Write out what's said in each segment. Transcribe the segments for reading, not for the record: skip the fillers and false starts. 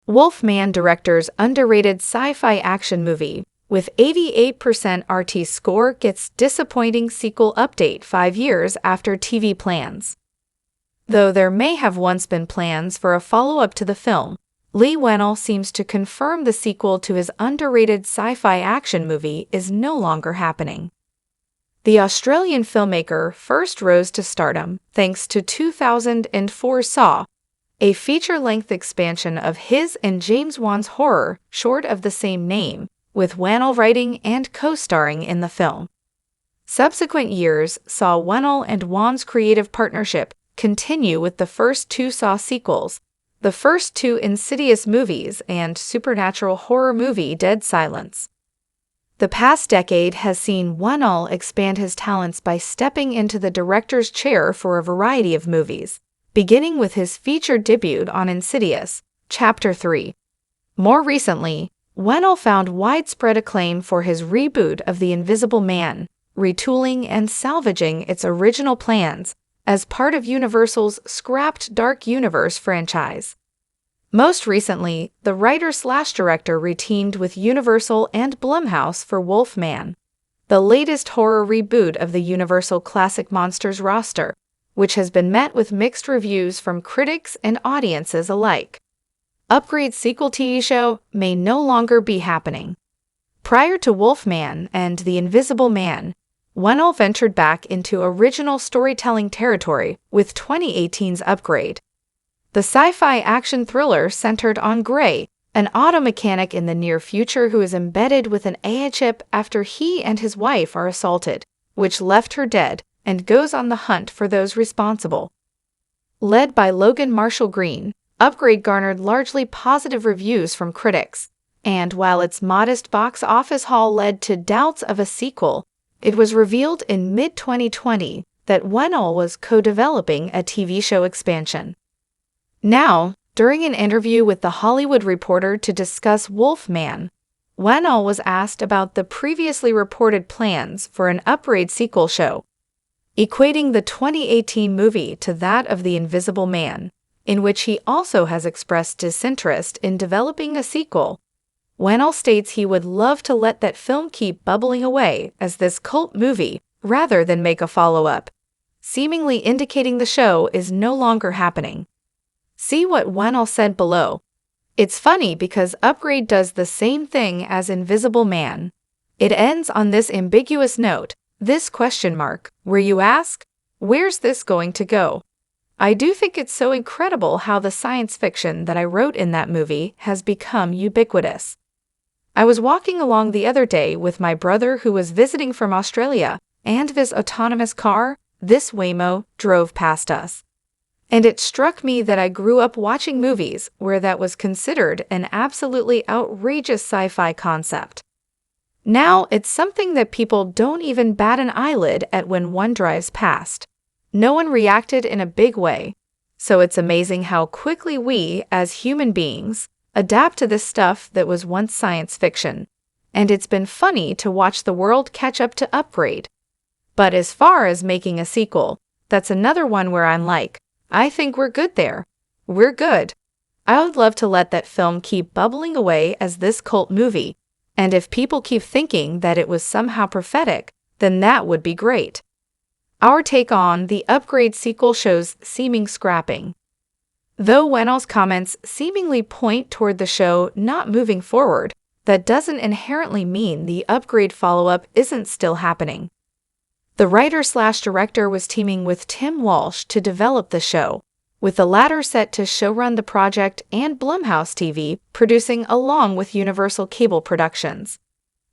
Wolfman director's underrated sci-fi action movie with 88% RT score gets disappointing sequel update 5 years after TV plans. Though there may have once been plans for a follow-up to the film, Leigh Whannell seems to confirm the sequel to his underrated sci-fi action movie is no longer happening. The Australian filmmaker first rose to stardom thanks to 2004 Saw, a feature-length expansion of his and James Wan's horror short of the same name, with Whannell writing and co-starring in the film. Subsequent years saw Whannell and Wan's creative partnership continue with the first 2 Saw sequels, the first 2 Insidious movies, and supernatural horror movie Dead Silence. The past decade has seen Whannell expand his talents by stepping into the director's chair for a variety of movies, beginning with his featured debut on Insidious, Chapter 3. More recently, Whannell found widespread acclaim for his reboot of The Invisible Man, retooling and salvaging its original plans as part of Universal's scrapped Dark Universe franchise. Most recently, the writer/director reteamed with Universal and Blumhouse for Wolfman, the latest horror reboot of the Universal Classic Monsters roster, which has been met with mixed reviews from critics and audiences alike. Upgrade's sequel TV show may no longer be happening. Prior to Wolfman and The Invisible Man, Whannell ventured back into original storytelling territory with 2018's Upgrade. The sci-fi action thriller centered on Gray, an auto mechanic in the near future who is embedded with an AI chip after he and his wife are assaulted, which left her dead, and goes on the hunt for those responsible. Led by Logan Marshall Green, Upgrade garnered largely positive reviews from critics, and while its modest box office haul led to doubts of a sequel, it was revealed in mid-2020 that Whannell was co-developing a TV show expansion. Now, during an interview with The Hollywood Reporter to discuss Wolfman, Whannell was asked about the previously reported plans for an Upgrade sequel show, equating the 2018 movie to that of The Invisible Man, in which he also has expressed disinterest in developing a sequel. Whannell states he would love to let that film keep bubbling away as this cult movie rather than make a follow-up, seemingly indicating the show is no longer happening. See what Whannell said below. It's funny because Upgrade does the same thing as Invisible Man. It ends on this ambiguous note, this question mark, where you ask, where's this going to go? I do think it's so incredible how the science fiction that I wrote in that movie has become ubiquitous. I was walking along the other day with my brother who was visiting from Australia, and this autonomous car, this Waymo, drove past us. And it struck me that I grew up watching movies where that was considered an absolutely outrageous sci-fi concept. Now it's something that people don't even bat an eyelid at when one drives past. No one reacted in a big way, so it's amazing how quickly we, as human beings, adapt to this stuff that was once science fiction, and it's been funny to watch the world catch up to Upgrade. But as far as making a sequel, that's another one where I'm like, I think we're good there. We're good. I would love to let that film keep bubbling away as this cult movie, and if people keep thinking that it was somehow prophetic, then that would be great. Our take on the Upgrade sequel show's seeming scrapping. Though Whannell's comments seemingly point toward the show not moving forward, that doesn't inherently mean the Upgrade follow-up isn't still happening. The writer/director was teaming with Tim Walsh to develop the show, with the latter set to showrun the project and Blumhouse TV producing along with Universal Cable Productions.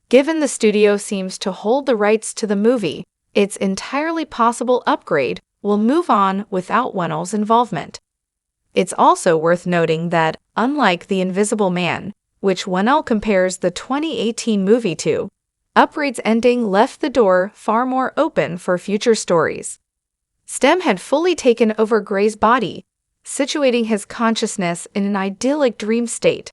Given the studio seems to hold the rights to the movie, it's entirely possible Upgrade will move on without Whannell's involvement. It's also worth noting that, unlike The Invisible Man, which Whannell compares the 2018 movie to, Upgrade's ending left the door far more open for future stories. Stem had fully taken over Gray's body, situating his consciousness in an idyllic dream state,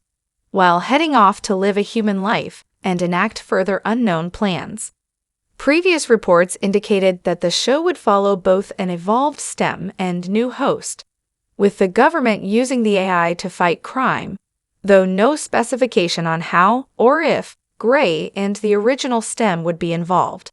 while heading off to live a human life and enact further unknown plans. Previous reports indicated that the show would follow both an evolved Stem and new host, with the government using the AI to fight crime, though no specification on how or if Gray and the original STEM would be involved.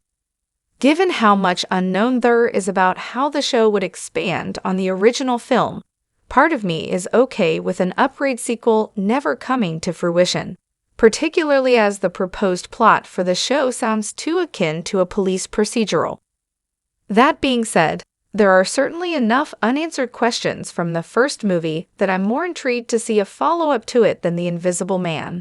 Given how much unknown there is about how the show would expand on the original film, part of me is okay with an upgrade sequel never coming to fruition, particularly as the proposed plot for the show sounds too akin to a police procedural. That being said, there are certainly enough unanswered questions from the first movie that I'm more intrigued to see a follow-up to it than The Invisible Man.